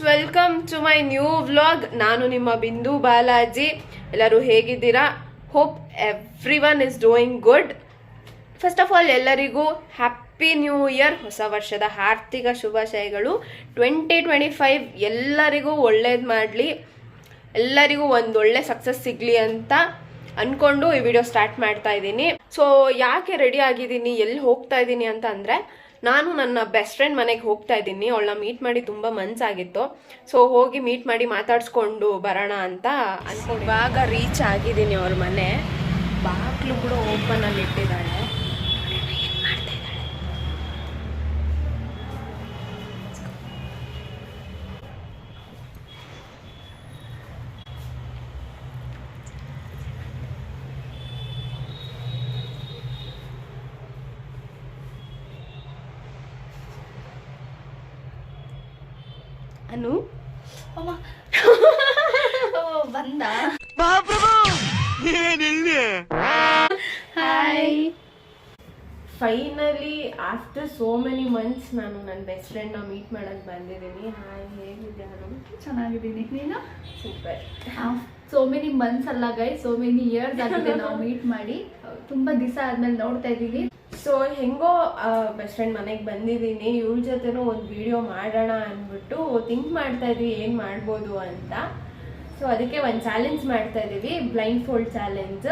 Welcome to my new vlog. ನಾನು ನಿಮ್ಮ ಬಿಂದು ಬಾಲಾಜಿ. ಎಲ್ಲರೂ ಹೇಗಿದ್ದೀರಾ? Hope everyone is doing good. First of all ಎಲ್ಲರಿಗೂ ಹ್ಯಾಪಿ ನ್ಯೂ ಇಯರ್, ಹೊಸ ವರ್ಷದ ಆರ್ಥಿಕ ಶುಭಾಶಯಗಳು. 2025 ಎಲ್ಲರಿಗೂ ಒಳ್ಳೇದು ಮಾಡಲಿ, ಎಲ್ಲರಿಗೂ ಒಂದೊಳ್ಳೆ ಸಕ್ಸಸ್ ಸಿಗಲಿ ಅಂತ ಅಂದ್ಕೊಂಡು ಈ ವಿಡಿಯೋ ಸ್ಟಾರ್ಟ್ ಮಾಡ್ತಾ ಇದ್ದೀನಿ. ಸೊ ಯಾಕೆ ರೆಡಿ ಆಗಿದ್ದೀನಿ, ಎಲ್ಲಿ ಹೋಗ್ತಾ ಇದ್ದೀನಿ ಅಂತ ಅಂದರೆ, ನಾನು ನನ್ನ ಬೆಸ್ಟ್ ಫ್ರೆಂಡ್ ಮನೆಗೆ ಹೋಗ್ತಾ ಇದ್ದೀನಿ. ಅವಳನ್ನ ಮೀಟ್ ಮಾಡಿ ತುಂಬ ಮನ್ಸಾಗಿತ್ತು. ಸೊ ಹೋಗಿ ಮೀಟ್ ಮಾಡಿ ಮಾತಾಡ್ಸ್ಕೊಂಡು ಬರೋಣ ಅಂತ ಅನ್ಕೊಂಡು ಇವಾಗ ರೀಚ್ ಆಗಿದ್ದೀನಿ ಅವ್ರ ಮನೆ. ಬಾಗಿಲು ಕೂಡ ಓಪನ್ ಅಲ್ಲಿ ಇಟ್ಟಿದ್ದಾಳೆ. ಏನು ಮಾಡ್ತಾ ಇದ್ದಾಳೆ? ಅನು ಬಂದ. Hi. Finally after so many months ನಾನು ನನ್ನ ಬೆಸ್ಟ್ ಫ್ರೆಂಡ್ನ ಮೀಟ್ ಮಾಡಕ್ಕೆ ಬಂದಿದ್ದೀನಿ. ಹಾಯ್, ಹೇಗಿದ್ದೆ ಅನು? ಚೆನ್ನಾಗಿದ್ದೀನಿ. ನೀನು? ಸೂಪರ್. ಸೋ ಮೆನಿ ಮಂತ್ಸ್ ಅಲ್ಲ ಗೈ, ಸೋ ಮೆನಿ ಇಯರ್ಸ್ ಆಗಿದೆ ನಾವು ಮೀಟ್ ಮಾಡಿ. ತುಂಬಾ ದಿವಸ ಆದ್ಮೇಲೆ ನೋಡ್ತಾ ಇದ್ದೀವಿ. ಸೊ ಹೆಂಗೋ ಬೆಸ್ಟ್ ಫ್ರೆಂಡ್ ಮನೆಗೆ ಬಂದಿದ್ದೀನಿ, ಇವಳ ಜೊತೆನೂ ಒಂದು ವಿಡಿಯೋ ಮಾಡೋಣ ಅಂದ್ಬಿಟ್ಟು ಥಿಂಕ್ ಮಾಡ್ತಾ ಇದ್ವಿ ಏನು ಮಾಡ್ಬೋದು ಅಂತ. ಸೊ ಅದಕ್ಕೆ ಒಂದು ಚಾಲೆಂಜ್ ಮಾಡ್ತಾ ಇದ್ದೀವಿ, ಬ್ಲೈಂಡ್ ಫೋಲ್ಡ್ ಚಾಲೆಂಜ್.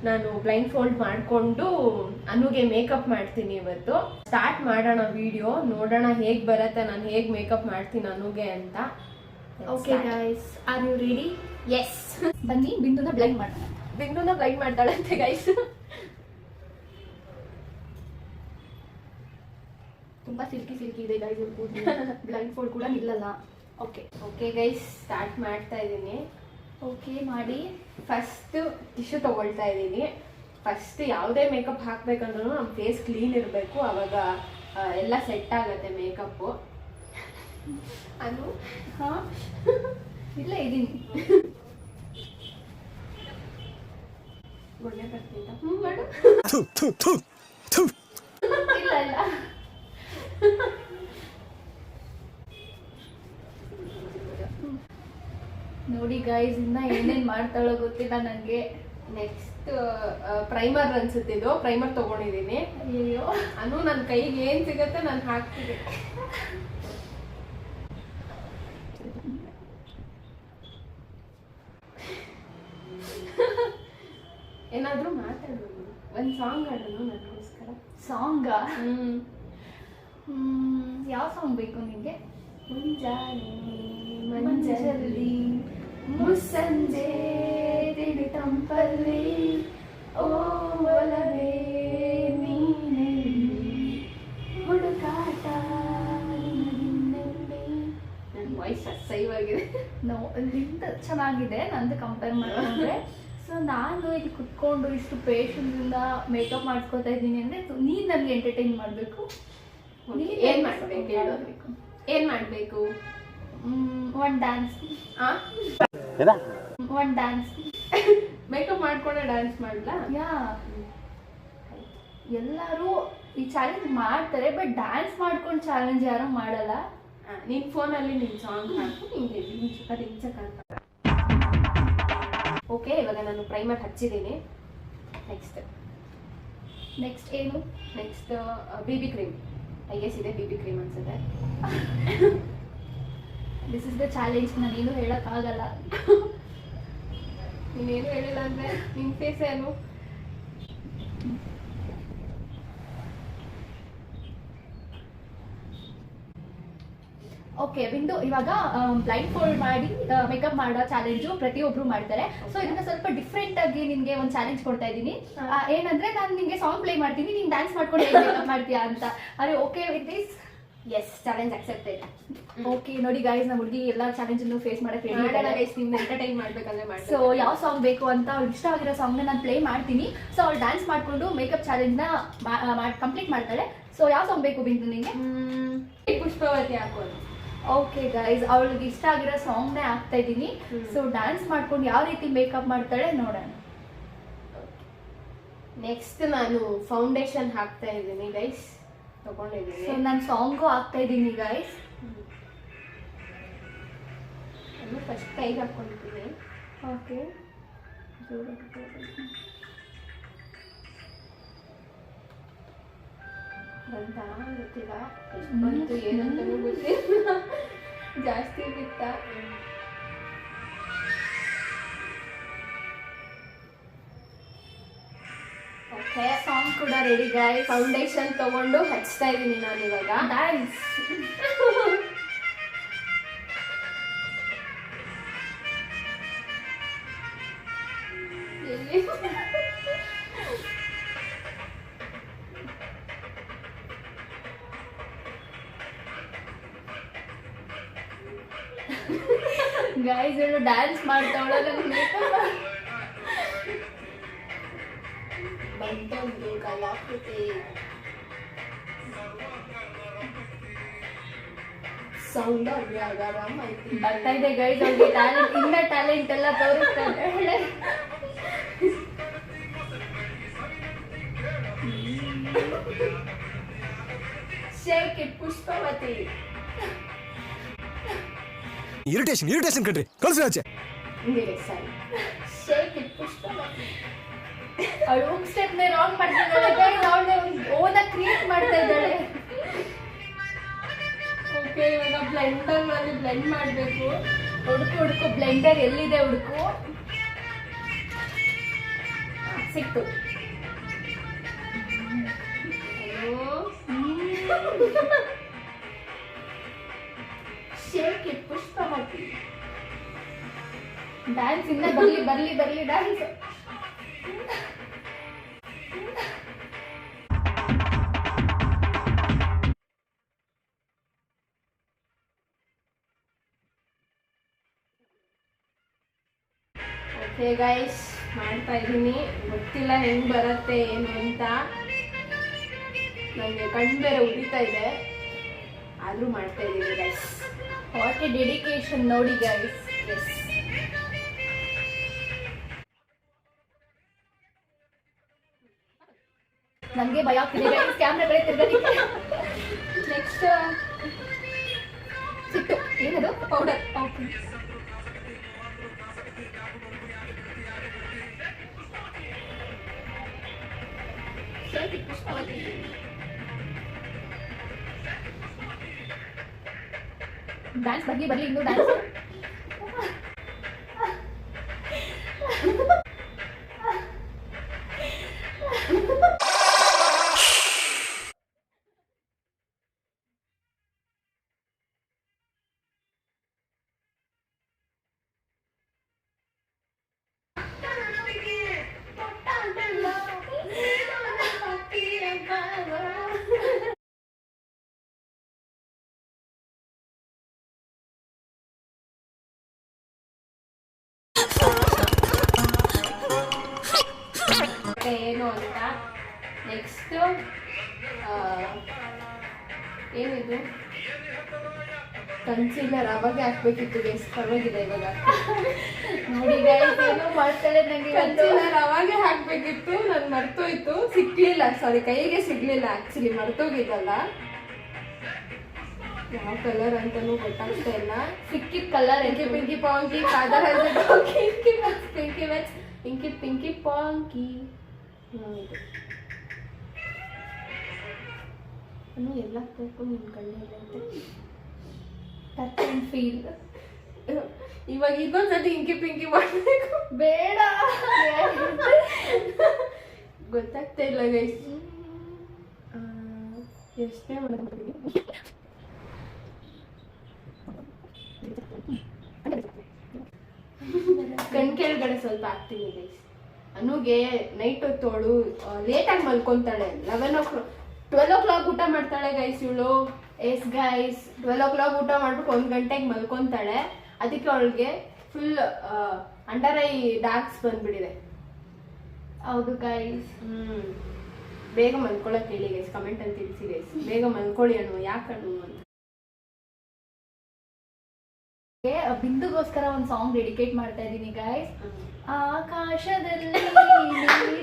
ನಾನು ಬ್ಲೈಂಡ್ ಫೋಲ್ಡ್ ಮಾಡಿಕೊಂಡು ಅನುಗೆ ಮೇಕಪ್ ಮಾಡ್ತೀನಿ ಇವತ್ತು. ಸ್ಟಾರ್ಟ್ ಮಾಡೋಣ ವಿಡಿಯೋ, ನೋಡೋಣ ಹೇಗೆ ಬರುತ್ತೆ, ನಾನು ಹೇಗೆ ಮೇಕಪ್ ಮಾಡ್ತೀನಿ ಅನುಗೆ ಅಂತ. Okay guys, are you ready? Yes. ಬನ್ನಿ ಬಿಂದುನ ಬ್ಲೈಂಡ್ ಮಾಡೋಣ. ಬಿಂದುನ ಬ್ಲೈಂಡ್ ಮಾಡ್ತಾಳಂತೆ ಗೈಸ್. ತುಂಬಾ ಸಿಲ್ಕಿ ಇದೆ ಗೈಸ್ ಕೂದಲು. ಬ್ಲೈಂಡ್ ಫೋಲ್ಡ್ ಕೂಡ ನಿಲ್ಲಲ್ಲ. ಓಕೆ ಗೈಸ್, ಸ್ಟಾರ್ಟ್ ಮಾಡ್ತಾ ಇದ್ದೀನಿ. ಓಕೆ ಮಾಡಿ. ಫಸ್ಟ್ ಟಿಶ್ಯೂ ತಗೊಳ್ತಾ ಇದ್ದೀನಿ. ಫಸ್ಟ್ ಯಾವುದೇ ಮೇಕಪ್ ಹಾಕ್ಬೇಕಂದ್ರೂ ನಮ್ಮ ಫೇಸ್ ಕ್ಲೀನ್ ಇರಬೇಕು, ಅವಾಗ ಎಲ್ಲ ಸೆಟ್ ಆಗುತ್ತೆ ಮೇಕಪ್ಪು. ಅನು? ಹಾ, ಇಲ್ಲ ಇದೀನಿ. ಗುಡ್ಡೆ ಬರ್ತಿದ್ದ ಮಾಡು. ಇಲ್ಲ ಇಲ್ಲ. ನೋಡಿ ಗೈಸ್, ಇನ್ನ ಏನೇನ್ ಮಾಡ್ತಾಳೋ ಗೊತ್ತಿಲ್ಲ ನನಗೆ. ನೆಕ್ಸ್ಟ್ ಪ್ರೈಮರ್ ಅನ್ಸುತ್ತಿದ್ದು, ಪ್ರೈಮರ್ ತಗೊಂಡಿದ್ದೀನಿ. ಅಯ್ಯೋ ಅನು, ನನ್ನ ಕೈಗೆ ಏನ್ ಸಿಗತ್ತೆ ನಾನು ಹಾಕ್ತೀನಿ. ಏನಾದ್ರೂ ಮಾತಾಡೋದು, ಒಂದು ಸಾಂಗ್ ಆಡೋಣ ನನಗೋಸ್ಕರ. ಸಾಂಗ? ಯಾವ ಸಾಂಗ್ ಬೇಕು ನಿಮಗೆ? ಮುಂಜಾನೆ ಮಂಜಲ್ಲಿ ಮುಸ್ಸಂಜೆ ತಿಳಿ ತಂಪಲ್ಲಿ ಓ ಒಲವೇ ನೀನೆಲ್ಲಿ ಹುಡುಕಾಟ ನಿನ್ನಲ್ಲಿ. ನನ್ನ ವಾಯ್ಸ್ ಅಸಹ್ಯವಾಗಿದೆ. ನಿಂದ ಚೆನ್ನಾಗಿದೆ ನಂದು ಕಂಪೇರ್ ಮಾಡಿಕೊಂಡ್ರೆ. ಸೊ ನಾನು ಇಲ್ಲಿ ಕುತ್ಕೊಂಡು ಇಷ್ಟು ಪೇಷನ್ಸಿಂದ ಮೇಕಪ್ ಮಾಡ್ಕೋತಾ ಇದ್ದೀನಿ ಅಂದರೆ ನೀನು ನನಗೆ ಎಂಟರ್ಟೈನ್ ಮಾಡಬೇಕು. ಏನು ಮಾಡಬೇಕು ಹೇಳೋಬೇಕು? ಏನು ಮಾಡಬೇಕು? One dance. One dance. Makeup ಮಾಡ್ಕೊಂಡೆ ಡ್ಯಾನ್ಸ್ ಮಾಡಲಾ? ಯಾ, ಎಲ್ಲರೂ ಈ ಚಾಲೆಂಜ್ ಮಾಡ್ತಾರೆ, ಬಟ್ ಡ್ಯಾನ್ಸ್ ಮಾಡ್ಕೊಂಡು ಚಾಲೆಂಜ್ ಯಾರು ಮಾಡಲ್ಲ. ನಿನ್ನ ಫೋನಲ್ಲಿ ನಿನ್ನ ಸಾಂಗ್ ಹಾಕು, ನಿಂಗೆ ರಿಂಚಕ್ಕಂತ. ಓಕೆ, ಇವಾಗ ನಾನು ಪ್ರೈಮರ್ ಹಚ್ಚಿದ್ದೀನಿ. ನೆಕ್ಸ್ಟ್ ಏನು? Next BB cream. I guess ಇದೆ BB ಕ್ರೀಮ್ ಅನ್ಸುತ್ತೆ. This is the challenge. ನಾನೇನು ಹೇಳೋಕ್ಕಾಗಲ್ಲ. ನೀನೇನು ಹೇಳಿಲ್ಲ ಅಂದರೆ ನಿನ್ನ ಫೇಸ್ ಏನು? ಓಕೆ ಬಿಂದು, ಇವಾಗ ಬ್ಲೈಂಡ್ ಫೋಲ್ಡ್ ಮಾಡಿ ಮೇಕಪ್ ಮಾಡೋ ಚಾಲೆಂಜು ಪ್ರತಿಯೊಬ್ರು ಮಾಡ್ತಾರೆ. ಸೊ ಇದನ್ನ ಸ್ವಲ್ಪ ಡಿಫ್ರೆಂಟ್ ಆಗಿ ನಿನ್ಗೆ ಒಂದು ಚಾಲೆಂಜ್ ಕೊಡ್ತಾ ಇದ್ದೀನಿ. ಏನಂದ್ರೆ, ನಾನು ನಿನ್ಗೆ ಸಾಂಗ್ ಪ್ಲೇ ಮಾಡ್ತೀನಿ, ನೀನ್ ಡ್ಯಾನ್ಸ್ ಮಾಡ್ಕೊಂಡು ಮೇಕಪ್ ಮಾಡ್ತೀಯಾ ಅಂತ. Are okay with this? Yes, challenge accepted. Okay ನೋಡಿ ಗೈಸ್, ನಮ್ಮ ಹುಡುಗಿ ಎಲ್ಲ ಚಾಲೆಂಜ್ ಫೇಸ್ ಮಾಡಕ್ಕೆ ಎಂಟರ್ಟೈನ್ ಮಾಡ್ಬೇಕಂದ್ರೆ ಮಾಡಿ. ಸೊ ಯಾವ ಸಾಂಗ್ ಬೇಕು ಅಂತ ಅವ್ಳು ಇಷ್ಟ ಆಗಿರೋ ಸಾಂಗ್ನ ನಾನು ಪ್ಲೇ ಮಾಡ್ತೀನಿ. ಸೊ ಅವ್ಳು ಡ್ಯಾನ್ಸ್ ಮಾಡ್ಕೊಂಡು ಮೇಕಪ್ ಚಾಲೆಂಜ್ನ ಕಂಪ್ಲೀಟ್ ಮಾಡ್ತಾಳೆ. ಸೊ ಯಾವ ಸಾಂಗ್ ಬೇಕು ಬಿಂದು ನಿಂಗೆ? ಪುಷ್ಪವತಿ ಹಾಕೋದು. ಓಕೆ ಗೈಸ್, ಅವಳಿಗೆ ಇಷ್ಟ ಆಗಿರೋ ಸಾಂಗ್ನೇ ಹಾಕ್ತಾ ಇದ್ದೀನಿ. ಸೊ ಡ್ಯಾನ್ಸ್ ಮಾಡ್ಕೊಂಡು ಯಾವ ರೀತಿ ಮೇಕಪ್ ಮಾಡ್ತಾಳೆ ನೋಡೋಣ. ನೆಕ್ಸ್ಟ್ ನಾನು ಫೌಂಡೇಶನ್ ಹಾಕ್ತಾ ಇದ್ದೀನಿ ಗೈಸ್. ತಗೊಂಡಿದ್ದೀನಿ. ಸೊ ನಾನು ಸಾಂಗು ಹಾಕ್ತಾ ಇದ್ದೀನಿ ಗೈಸ್. ನಾನು ಫಸ್ಟ್ ಕೈಗೆ ಹಾಕ್ಕೊಳ್ತೀನಿ. ಓಕೆ. ಬಂತ ಗೊತ್ತಿಲ್ಲ, ಎಷ್ಟು ಬಂತು ಏನಂತನೂ ಗೊತ್ತಿಲ್ಲ, ಜಾಸ್ತಿ ಬಿತ್ತ. ಓಕೆ, ಸಾಂಗ್ ಕೂಡ ರೆಡಿ ಗಾಯ್ಸ್. ಫೌಂಡೇಶನ್ ತಗೊಂಡು ಹಚ್ತಾ ಇದ್ದೀನಿ ನಾನು ಇವಾಗ. ಡ್ಯಾನ್ಸ್. ಗೈಸ್ ಹೇಳು ಡ್ಯಾನ್ಸ್ ಮಾಡ್ತಾವಳ ಬಂತೊಂದು ಕಲಾಕೃತಿ. ಸೌಂಡ್ ಆರಾಮ ಐತಿ. ಬರ್ತಾ ಇದೆ ಗೈಸ್, ಅವ್ರಿಗೆ ಟ್ಯಾಲೆಂಟ್, ಇನ್ನ ಟ್ಯಾಲೆಂಟ್ ಎಲ್ಲ ತೋರಿಸ್ತಾರೆ. Shake it Pushpavati. ಇರಿಟೇಷನ್ ಕಣ್ರಿ, ಕಳ್ಸಿ ಆಚೆ. Shake it Pushpavati. ಅವಳು ಹೋಗ್ ಸ್ಟೆಪ್ ನೇ ರಾಂಗ್ ಮಾಡ್ತಿದ್ದಾಳೆ ಗೈಸ್, ಅವಳೇ ಓನಾಗಿ ಕ್ರಿಯೇಟ್ ಮಾಡ್ತಾ ಇದ್ದಾಳೆ. ಓಕೆ, ಇವಾಗ ಬ್ಲೆಂಡರ್ ನಲ್ಲಿ ಬ್ಲೆಂಡ್ ಮಾಡಬೇಕು. ಹುಡುಕು ಬ್ಲೆಂಡರ್ ಎಲ್ಲಿದೆ ಹುಡುಕು. ಸಿಕ್ತು. Shake it Pushpavati. ಡ್ಯಾನ್ಸ್ ಇನ್ನ ಬರ್ಲಿ ಡ್ಯಾನ್ಸ್. ಓಕೆ ಗೈಸ್, ಮಾಡ್ತಾ ಇದ್ದೀನಿ. ಗೊತ್ತಿಲ್ಲ ಹೆಂಗ್ ಬರುತ್ತೆ ಏನು ಅಂತ. ನನಗೆ ಕಣ್ಣು ಬೇರೆ ಉರಿತಾ ಇದೆ, ಆದ್ರೂ ಮಾಡ್ತಾ ಇದ್ದೀನಿ ಗೈಸ್. ವಾಟ್ ಎ ಡೆಡಿಕೇಶನ್ ನೋಡಿ ಗೈಸ್. ಎಸ್, ನನಗೆ ಭಯ ಆಗ್ತಿದೆ ಗೈಸ್, ಕ್ಯಾಮ್ರಾ ಕಡೆ ತಿರ್ಗಲಿಕ್ಕೆ. ನೆಕ್ಸ್ಟ್ ಸಿಕ್ತು. ಏನದು? Powder. Okay. Shake it Pushpavati. Dance ಬರ್ಲಿ ಇನ್ನು ಡ್ಯಾನ್ಸ್. ಏನು ಅಂತ. ನೆಕ್ಸ್ಟ್ ಏನಿದು? ಕನ್ಸೀಲರ್ ಅವಾಗ ಹಾಕ್ಬೇಕಿತ್ತು ಗೈಸ್, ಪರವಾಗಿಲ್ಲ ಇವಾಗ. ನೋಡಿ ಗೈಸ್, ಏನೋ ಮಾಡ್ತಾಳೆ ನಂಗೆ. ಕನ್ಸೀಲರ್ ಅವಾಗೆ ಹಾಕ್ಬೇಕಿತ್ತು, ನನ್ ಮರ್ತೋಯ್ತು. ಸಿಗ್ಲಿಲ್ಲ, ಸಾರಿ, ಕೈಗೆ ಸಿಗ್ಲಿಲ್ಲ ಆಕ್ಚುಲಿ, ಮರ್ತೋಗಿದ್ದಲ್ಲ. ಯಾವ ಕಲರ್ ಅಂತಾನೂ ಗೊತ್ತಾಗ್ತಾ ಇಲ್ಲ. ಸಿಕ್ಕಿದ ಕಲರ್ ಪಿಂಕಿ ಪಿಂಕಿ ಪಾಂಕಿ, ಕಾದರ್ ಪಿಂಕಿ ಪಿಂಕಿ ಪಾಂಕಿ. ಇನ್ನು ಎಲ್ಲ ಹಾಕ್ಬೇಕು ನಿನ್ ಕಣ್ಣಲ್ಲಿ. Touch and feel. ಇವಾಗ ಇದೊಂದ್ಸತಿ ಇಂಕಿ ಪಿಂಕಿ ಮಾಡ್ಬೇಕು. ಬೇಡ. ಗೊತ್ತಾಗ್ತಾ ಇಲ್ಲ ಗೈಸ್. ಎಷ್ಟೇ ಮಾಡ್ತೀವಿ. ಕಣ್ ಕೆಳಗಡೆ ಸ್ವಲ್ಪ ಹಾಕ್ತೀನಿ ಗೈಸ್. ಅನುಗೆ ನೈಟ್ ಹೊತ್ತೋಳು ಲೇಟಾಗಿ ಮಲ್ಕೊಂತಾಳೆ. 12 o'clock ಊಟ ಮಾಡ್ತಾಳೆ ಗೈಸ್ ಇವಳು. ಎಸ್ ಗೈಸ್, 12 o'clock ಊಟ ಮಾಡ್ಬಿಟ್ಟು 1 ಗಂಟೆಗೆ ಮಲ್ಕೊಂತಾಳೆ. ಅದಕ್ಕೆ ಅವಳಿಗೆ ಫುಲ್ ಅಂಡರ್ ಐ ಡಾರ್ಕ್ಸ್ ಬಂದ್ಬಿಟ್ಟಿದೆ. ಹೌದು ಗೈಸ್. ಬೇಗ ಮಲ್ಕೊಳಕ್ ಹೇಳಿ ಗೈಸ್, ಕಮೆಂಟ್ ಅಲ್ಲಿ ತಿಳಿಸಿ ಗೈಸ್. ಬೇಗ ಮಲ್ಕೊಳ್ಳಿ ಅಣ್ಣು, ಯಾಕೆ ಅಣ್ಣು ಅಂತ. ಬಿಂದುಗೋಸ್ಕರ ಒಂದು ಸಾಂಗ್ ಡೆಡಿಕೇಟ್ ಮಾಡ್ತಾ ಇದ್ದೀನಿ ಗೈಸ್. ಆಕಾಶದಲ್ಲಿ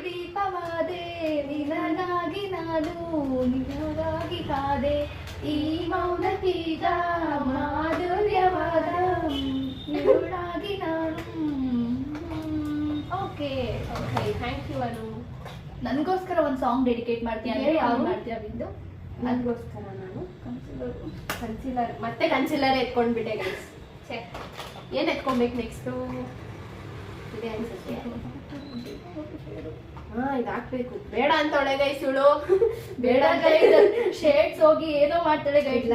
ದೀಪವಾದೆ, ನಿನಗಾಗಿ ನಾನು ನಿನಗಾಗಿ ಕಾದೆ, ಈ ಮೌನಕ್ಕೀಗ ಮಾಧುರ್ಯವಾದ ಇವಳಾಗಿ ನಾನು. ಓಕೆ ಓಕೆ ಥ್ಯಾಂಕ್ ಯು ಅನು. ನನಗೋಸ್ಕರ ಒಂದು ಸಾಂಗ್ ಡೆಡಿಕೇಟ್ ಮಾಡ್ತೀಯ ಅಂದ್ರೆ ಯಾವ್ದು ಮಾಡ್ತೀಯ ಬಿಂದು? ಅದಕ್ಕೋಸ್ಕರ ನಾನು ಕನ್ಸಿಲರ್ ಮತ್ತೆ ಕನ್ಸಿಲರ್ ಎತ್ಕೊಂಡ್ಬಿಟ್ಟೆ ಗೈಸ್. ಏನು ಎತ್ಕೊಬೇಕು ನೆಕ್ಸ್ಟು? ಇದೆ ಅನ್ಸುತ್ತೆ. ಇದು ಹಾಕ್ಬೇಕು. ಬೇಡ ಅಂತವಳೆ ಗೈಸ್ ಇವಳು. ಬೇಡ ಶೇಡ್ಸ್ ಹೋಗಿ ಏನೋ ಮಾಡ್ತಾಳೆ ಗೈಡ್.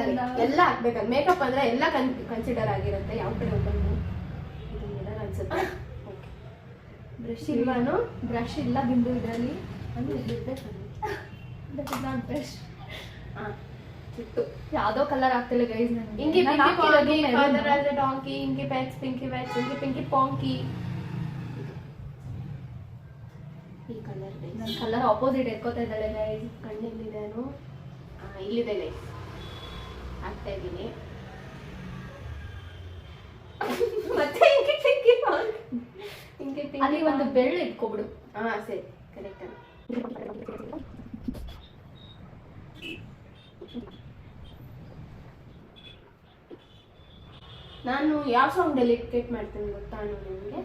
ಎಲ್ಲ ಹಾಕ್ಬೇಕಂತ ಮೇಕಪ್ ಅಂದ್ರೆ ಎಲ್ಲ ಕನ್ಸಿಡರ್ ಆಗಿರುತ್ತೆ. ಯಾವ ಕಡೆ ಹೋಗ್ಬೇಕು ಇದು ಅನ್ಸುತ್ತೆ. ಬ್ರಷ್ ಇಲ್ವಾನು? ಬ್ರಷ್ ಇಲ್ಲ ಬಿಂದು ಇದರಲ್ಲಿ. ಬ್ರಷ್ ಇತ್ತು. ಯಾವ್ದೋ ಕಲರ್ ಆಗ್ತಿಲ್ಲ ಗೈಸ್ ನನಗೆ. Inky donkey, inky packs, pinky packs, inky pinky ponky. ಈ ಕಲರ್ ನನ್ನ ಕಲರ್ ಆಪೋಸಿಟ್ ಎತ್ಕೋತಾ ಇದ್ದಾಳೆ ಗೈಸ್. ಕಣ್ಣೆಲ್ಲಿದೆನು? ಇಲ್ಲಿದೆ ಗೈಸ್. ಹಾಕ್ತಾ ಇದ್ದೀನಿ. ಮತ್ತೆ ಇಂಕಿ ಪಿಂಕಿ ಪಾಂಕಿ, ಇಂಕಿ ಪಿಂಕಿ ಅಲ್ಲಿ ಒಂದು ಬೆಳ್ಳು ಇಟ್ಕೊಬಿಡು. ಸರಿ ಕರೆಕ್ಟ್. ನಾನು ಯಾವ ಸಾಂಗ್ ಡೆಲಿಕೇಟ್ ಮಾಡ್ತೀನಿ ಗೊತ್ತಾ ನಿಮಗೆ?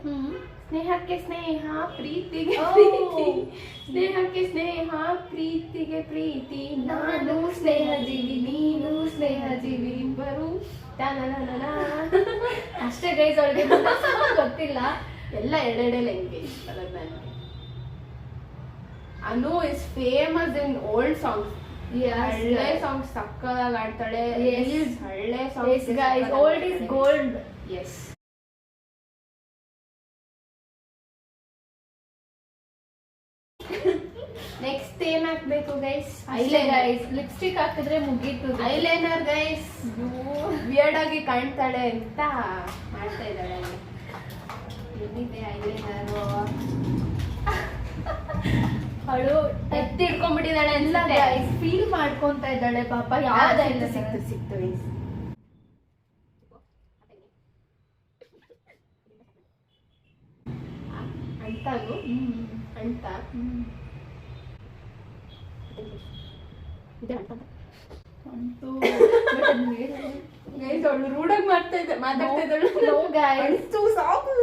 ಸ್ನೇಹಕ್ಕೆ ಸ್ನೇಹ, ಪ್ರೀತಿಗೆ ಪ್ರೀತಿ. ಸ್ನೇಹಕ್ಕೆ ಸ್ನೇಹ, ಪ್ರೀತಿಗೆ ಪ್ರೀತಿ. ನಾನು ಸ್ನೇಹ ಜೀವಿ, ನೀನು ಸ್ನೇಹ ಜೀವಿ, ಇಬ್ಬರು ಅಷ್ಟೇ ಗೈಸ್. ಅವಳಿಗೆ ಗೊತ್ತಿಲ್ಲ. ಎಲ್ಲ ಎರಡೆರಡೆ ಲ್ಯಾಂಗ್ವೇಜ್ ಬರೋದು ನನಗೆ. Anu is famous in old songs. ಹಳ್ಳೆ ಸಾಂಗ್ಸ್ ಸಕ್ಕದಾಗಿ ಆಡ್ತಾಳೆ. ಹಳ್ಳೆ songs guys, old is gold. Yes. Next ಏನ್ ಹಾಕ್ಬೇಕು ಗೈಸ್? ಗೈಸ್ ಲಿಪ್ಸ್ಟಿಕ್ ಹಾಕಿದ್ರೆ ಮುಗೀತು. Eyeliner guys. ವಿಯರ್ಡ್ ಆಗಿ ಕಾಣ್ತಾಳೆ ಅಂತ ಮಾಡ್ತಾ ಇದ್ದಾಳೆ. ಎಲ್ಲಿದೆ ಐಲೈನರು? ಅವಳು ಎತ್ತಿ ಹಿಡ್ಕೊಂಡ್ಬಿಟ್ಟಿದ್ದಾಳೆ. ಎಲ್ಲ ಗೈಸ್ ಫೀಲ್ ಮಾಡ್ಕೊಂತ ಇದ್ದಾಳೆ ಪಾಪ. ಯಾವ್ದಾಯ್ತು ಸಿಕ್ತು ಗೈಸ್. ಅಂತಾನು ಅಂತ ಇದೆ ಅಂತ ಅಂತೂ ಗೈಸ್ ಅವಳು ರೂಢಾಗಿ ಮಾತಾಡ್ತಾ ಇದ್ದಾಳು. ನೋ ಗೈಸ್, ಸಾಕು.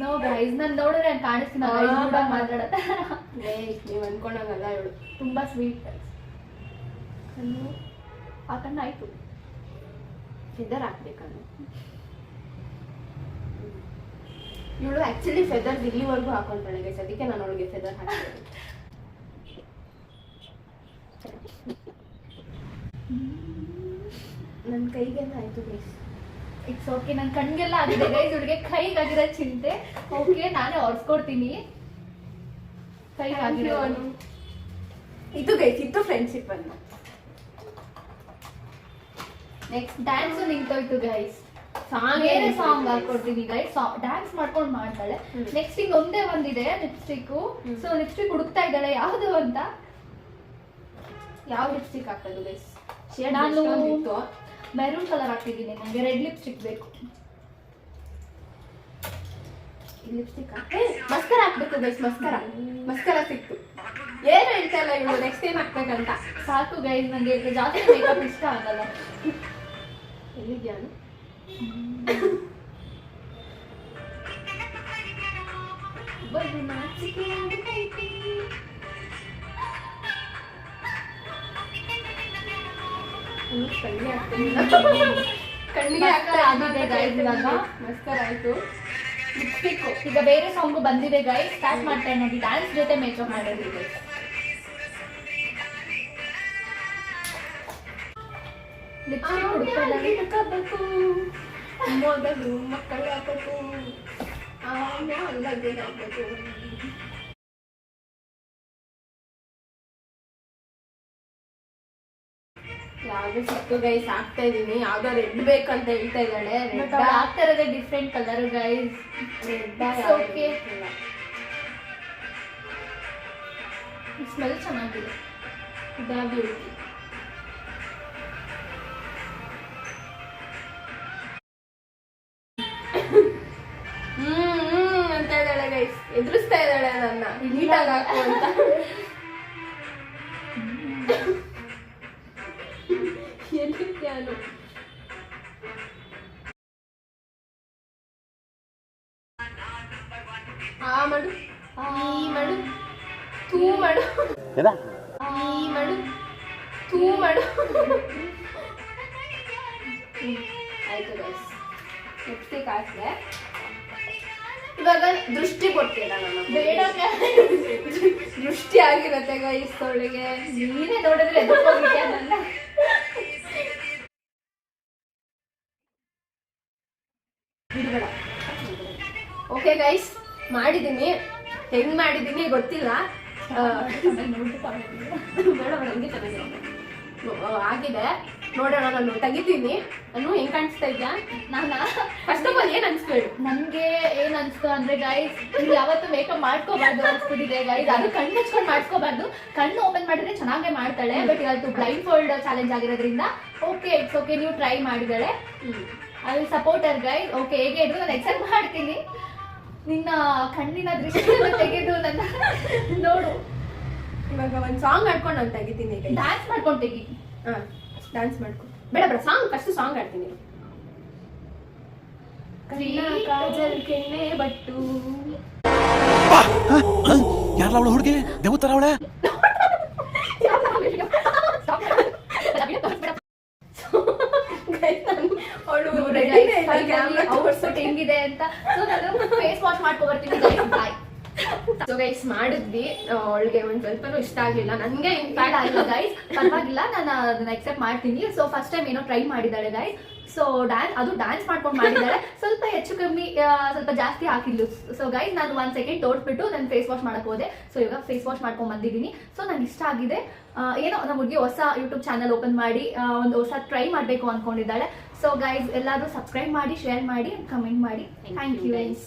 ನೋ ಗೈಸ್, ನಾನು ನೋಡಿದ್ರೆ ಕಾಣಿಸ್ತೀನಿ ಮಾತಾಡತ್ತೆ. ನೀವು ಅನ್ಕೊಂಡಂಗಲ್ಲ ಇವಳು. ತುಂಬಾ ಸ್ವೀಟ್. ಆ ಕಣ್ಣು ಆಯ್ತು. ಫೆದರ್ ಹಾಕ್ಬೇಕನ್ನು. ಇವಳು ಆಕ್ಚುಲಿ ಫೆದರ್ ಇಲ್ಲಿವರೆಗೂ ಹಾಕೊಂತಾಳೆ ಗೈಸ್. ಅದಕ್ಕೆ ನಾನು ಅವಳಿಗೆ ಫೆದರ್ ಹಾಕ್ತೀನಿ. ನನ್ನ ಕೈಗೆಲ್ಲ ಆಯ್ತು ಗೈಸ್. It's okay. ನನ್ನ ಕಣ್ಗೆಲ್ಲ ಆಗಿದೆ ಗೈಸ್. ಇವಳಿಗೆ ಕೈಗಾಗಿರೋ ಚಿಂತೆ. ಓಕೆ, ನಾನೇ ಒರ್ಸ್ಕೊಡ್ತೀನಿ. ಕೈಗಾಗಿರೋ ಇದು ಗೈಸ್, ಇತ್ತು ಫ್ರೆಂಡ್ಶಿಪ್ ಅನ್ನು. ನೆಕ್ಸ್ಟ್ ಡ್ಯಾನ್ಸ್ ನಿಂತೋಯ್ತು ಗೈಸ್. ಬೇರೆ ಸಾಂಗ್ ಹಾಕೊಡ್ತೀನಿ ಗೈಸ್. ಡ್ಯಾನ್ಸ್ ಮಾಡ್ಕೊಂಡು ಮಾಡ್ತಾಳೆ. ನೆಕ್ಸ್ಟ್ ಈಗ ಒಂದೇ ಒಂದಿದೆ ಲಿಪ್ಸ್ಟಿಕ್. ಸೊ ಲಿಪ್ಸ್ಟಿಕ್ ಹುಡುಕ್ತಾ ಇದ್ದಾಳೆ ಯಾವ್ದು ಅಂತ. ಯಾವ ಲಿಪ್ಸ್ಟಿಕ್ ಹಾಕೋದು ಗೈಸ್? ನಾನು ಮೆರೂನ್ ಕಲರ್ ಹಾಕಿದ್ದೀನಿ. ನನಗೆ ರೆಡ್ ಲಿಪ್ಸ್ಟಿಕ್ ಬೇಕು. ಲಿಪ್ಸ್ಟಿಕ್ ಮಸ್ಕರ ಹಾಕ್ಬೇಕು ಗೈಸ್. ಮಸ್ಕರ ಸಿಕ್ತು. ಏನು ಹೇಳ್ತಾ ಇಲ್ಲ ಇವಳು. ನೆಕ್ಸ್ಟ್ ಏನ್ ಹಾಕ್ಬೇಕಂತ. ಸಾಕು ಗೈಸ್, ನನಗೆ ಜಾಸ್ತಿ ಮೇಕಪ್ ಇಷ್ಟ ಆಗಲ್ಲ. ಎಲ್ಲಿದ್ಯಾನು? ಕಣ್ಣಿಗೆ ಆಗಿದೆ ಗೈಸ್. ಇವಾಗ ಮಸ್ಕರ ಆಯ್ತು. ಲಿಪ್ಸ್ಟಿಕ್ ಈಗ ಬೇರೆ ಸಾಂಗು ಬಂದಿದೆ ಗೈಸ್. ಸ್ಟಾರ್ಟ್ ಮಾಡ್ತಾರೆ ನೋಡಿ. ಡ್ಯಾನ್ಸ್ ಜೊತೆ ಮೇಕಪ್ ಮಾಡೋದು ಗೈಸ್. ಲಿಪ್ಸ್ಟಿಕ್ ಹುಡುಕಬೇಕು ಮೊದಲು ಮಕ್ಕಳು ಹಾಕಬೇಕು, ಆಮೇಲೆ ಹಾಕಬೇಕು. ಯಾವ್ದು ಸಿಕ್ತು ಗೈಸ್? ಹಾಕ್ತಾ ಇದೀನಿ. ಯಾವ್ದೋ ರೆಡ್ ಬೇಕಂತ ಹೇಳ್ತಾ ಇದ್ದಾಳೆ. ರೆಡ್ ಆಗ್ತಾ ಇರೋದೇ different colour guys. Okay, smell ಚೆನ್ನಾಗಿದೆ. ಬ್ಯೂಟಿ ಅಂತ ಇದ್ದಾಳೆ ಗೈಸ್. ಎದುರಿಸ್ತಾ ಇದ್ದಾಳೆ ನನ್ನ, ನೀಟಾಗಿ ಹಾಕು ಅಂತ. ನಾನು. ಆ ಮಾಡು, ಈ ಮಾಡು, ತೂ ಮಾಡು, ಈ ಮಾಡು, ತೂ ಮಾಡು. ಆಯ್ತು ಗೈಸ್, ಲಿಪ್ಸ್ಟಿಕ್ ಹಾಕ್ದೆ. ಇವಾಗ ದೃಷ್ಟಿ ಕೊಡ್ತೀರಾ ನಾನು? ಬೇಡ ದೃಷ್ಟಿ ಆಗಿರತ್ತೆ ಗೈಸ್ ಅವಳಿಗೆ. ನೀನೇ ನೋಡಿದ್ರೆ ಎದುರ್ಕೊಂಡ್ಬಿಟ್ಯಾ ನನ್ನ. ಬಿಡ್ಬೇಡ. ಓಕೆ ಗೈಸ್, ಮಾಡಿದ್ದೀನಿ. ಹೆಂಗ್ ಮಾಡಿದ್ದೀನಿ ಗೊತ್ತಿಲ್ಲ. ಬೇಡ ಬೇಡ, ಹಿಂಗೆ ಚೆನ್ನಾಗಿದೆ. ಆಗಿದೆ, ನೋಡೋಣ. ನಾನು ತೆಗಿತೀನಿ. ನಾನು ಹೆಂಗ್ ಕಾಣಿಸ್ತಾ ಇದ್ಯಾ? ನಾನು ಫಸ್ಟ್ ಆಫ್ ಆಲ್ ಏನ್ ಅನ್ಸ್ಬೇಡು. ನನ್ಗೆ ಏನ್ ಅನ್ಸ್ತು ಅಂದ್ರೆ ಗೈಸ್, ಇಲ್ಲಿ ಯಾವತ್ತು ಮೇಕಪ್ ಮಾಡ್ಕೋಬಾರ್ದು ಅನ್ಸ್ಬಿಟ್ಟಿದೆ ಗೈಸ್. ಅದು ಕಣ್ಣು ಹಚ್ಕೊಂಡು ಮಾಡ್ಕೋಬಾರ್ದು. ಕಣ್ಣು ಓಪನ್ ಮಾಡಿದ್ರೆ ಚೆನ್ನಾಗೇ ಮಾಡ್ತಾಳೆ. ಬಟ್ ಇವತ್ತು ಬ್ಲೈಂಡ್ ಫೋಲ್ಡ್ ಚಾಲೆಂಜ್ ಆಗಿರೋದ್ರಿಂದ ಓಕೆ, ಇಟ್ಸ್ ಓಕೆ, ನೀವು ಟ್ರೈ ಮಾಡಿದಾಳೆ. I will support her guys. Okay, ಹೇಗೆ ಇದ್ರು ನಾನು ಎಕ್ಸೆಪ್ಟ್ ಮಾಡ್ತೀನಿ. ನಿನ್ನ ಕಣ್ಣಿನ ದೃಷ್ಟಿಯನ್ನು ತೆಗೆದು ನನ್ನ ನೋಡು. ಇವಾಗ ಒಂದ್ ಸಾಂಗ್ ಆಡ್ಕೊಂಡು ನಾನು ತೆಗಿತೀನಿ. ಡ್ಯಾನ್ಸ್ ಮಾಡ್ಕೊಂಡು ತೆಗಿ. ಹಾ, ಡ್ಯಾನ್ಸ್ ಮಾಡ್ಕೊ. ಬೇಡ ಬೇಡ, ಸಾಂಗ್ ಫಸ್ಟ್ ಸಾಂಗ್ ಆಡ್ತೀನಿ. ಕಾಜಲ್ ಕೆನ್ನೆ ಬಟ್ಟು. ಯಾರಲ್ಲ ಅವಳು ಹುಡುಗಿ ದೇವತರ ಅವಳೆ? ಔಟ್ಫಿಟ್ ಹೆಂಗಿದೆ ಅಂತ. ಸೊ ನಾನು ಫೇಸ್ ವಾಶ್ ಮಾಡ್ಕೊ ಬರ್ತೀನಿ ಗೈಸ್. ಬಾಯ್. ಸೊ ಗೈಸ್ ಮಾಡಿದ್ವಿ. ಅವಳಿಗೆ ಒಂದ್ ಸ್ವಲ್ಪನೂ ಇಷ್ಟ ಆಗ್ಲಿಲ್ಲ. ನನ್ಗೆ ಬ್ಯಾಡ್ ಆಗಿಲ್ಲ ಗೈಸ್, ಪರವಾಗಿಲ್ಲ, ನಾನು ಅದನ್ನ ಎಕ್ಸೆಪ್ಟ್ ಮಾಡ್ತೀನಿ. ಸೊ ಫಸ್ಟ್ ಟೈಮ್ ಏನೋ ಟ್ರೈ ಮಾಡಿದ್ದಾಳೆ ಗೈಸ್. ಸೊ ಡ್ಯಾನ್ಸ್ ಮಾಡ್ಕೊಂಡು ಮಾಡಿದ್ದಾಳೆ. ಸ್ವಲ್ಪ ಹೆಚ್ಚು ಕಮ್ಮಿ, ಸ್ವಲ್ಪ ಜಾಸ್ತಿ ಹಾಕಿದ್ಲು. ಸೊ ಗೈಸ್, ನಾನು 1 ಸೆಕೆಂಡ್ ತೋರಿಸ್ಬಿಟ್ಟು ನಾನು ಫೇಸ್ ವಾಶ್ ಮಾಡಕ್ ಹೋದೆ. ಸೊ ಇವಾಗ ಫೇಸ್ ವಾಶ್ ಮಾಡ್ಕೊಂಡ್ ಬಂದಿದ್ದೀನಿ. ಸೊ ನಂಗೆ ಇಷ್ಟ ಆಗಿದೆ. ಏನೋ ನಮ್ಮ ಹುಡುಗಿ ಹೊಸ ಯೂಟ್ಯೂಬ್ ಚಾನಲ್ ಓಪನ್ ಮಾಡಿ ಒಂದು ಹೊಸ ಟ್ರೈ ಮಾಡಬೇಕು ಅನ್ಕೊಂಡಿದ್ದಾಳೆ. ಸೊ ಗೈಸ್, ಎಲ್ಲರೂ ಸಬ್ಸ್ಕ್ರೈಬ್ ಮಾಡಿ, ಶೇರ್ ಮಾಡಿ, ಕಮೆಂಟ್ ಮಾಡಿ. Thank you guys.